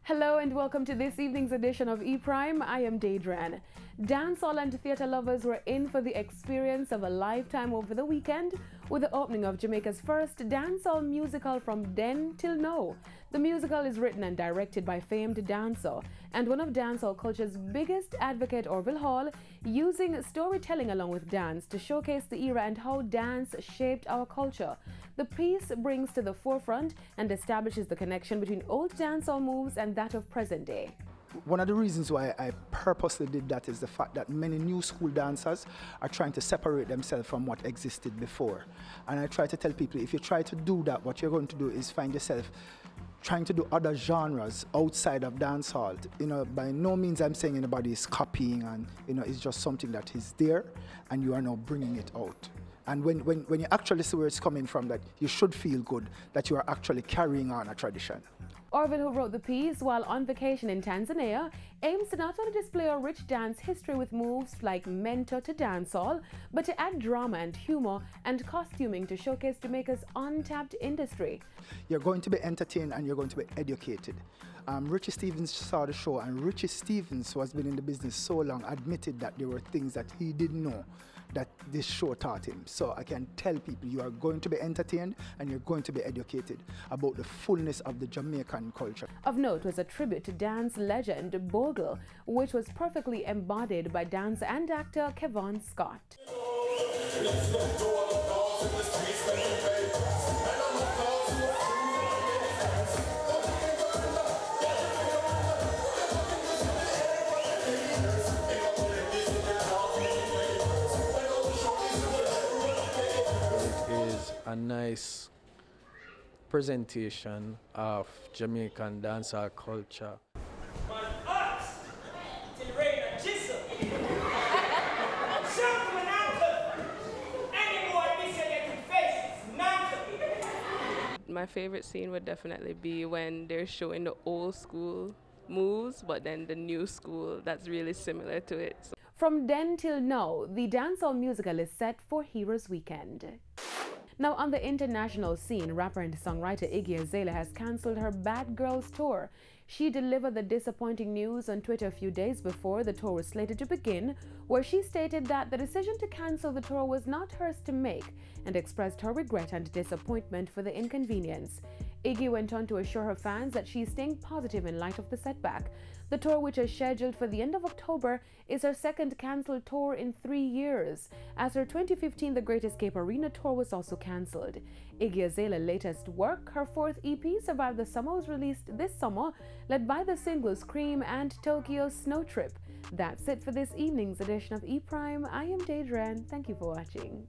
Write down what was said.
Hello and welcome to this evening's edition of E-Prime. I am Daedran. Dancehall and theatre lovers were in for the experience of a lifetime over the weekend with the opening of Jamaica's first dancehall musical From Then Till Now. The musical is written and directed by famed dancer and one of dancehall culture's biggest advocate, Orville Hall, using storytelling along with dance to showcase the era and how dance shaped our culture. The piece brings to the forefront and establishes the connection between old dancehall moves and that of present day. One of the reasons why I purposely did that is the fact that many new school dancers are trying to separate themselves from what existed before. And I try to tell people, if you try to do that, what you're going to do is find yourself trying to do other genres outside of dancehall. By no means I'm saying anybody is copying, and it's just something that is there and you are now bringing it out. And when you actually see where it's coming from, that you should feel good that you are actually carrying on a tradition. Orville, who wrote the piece while on vacation in Tanzania, aims to not only display our rich dance history with moves like mentor to dancehall, but to add drama and humor and costuming to showcase Jamaica's untapped industry. You're going to be entertained and you're going to be educated. Richie Stephens saw the show, and Richie Stephens, who has been in the business so long, admitted that there were things that he didn't know that this show taught him. So I can tell people you are going to be entertained and you're going to be educated about the fullness of the Jamaican culture. Of note was a tribute to dance legend Bogle, which was perfectly embodied by dancer and actor Kevon Scott. A nice presentation of Jamaican dancehall culture. My favorite scene would definitely be when they're showing the old school moves, but then the new school that's really similar to it. From Then Till Now, the dancehall musical is set for Heroes Weekend. Now, on the international scene, rapper and songwriter Iggy Azalea has cancelled her Bad Girls tour. She delivered the disappointing news on Twitter a few days before the tour was slated to begin, where she stated that the decision to cancel the tour was not hers to make and expressed her regret and disappointment for the inconvenience. Iggy went on to assure her fans that she is staying positive in light of the setback. The tour, which is scheduled for the end of October, is her second cancelled tour in 3 years, as her 2015 The Great Escape Arena tour was also cancelled. Iggy Azalea's latest work, her fourth EP, Survive the Summer, was released this summer, led by the singles Cream and Tokyo Snow Trip. That's it for this evening's edition of E-Prime. I am Daedran. Thank you for watching.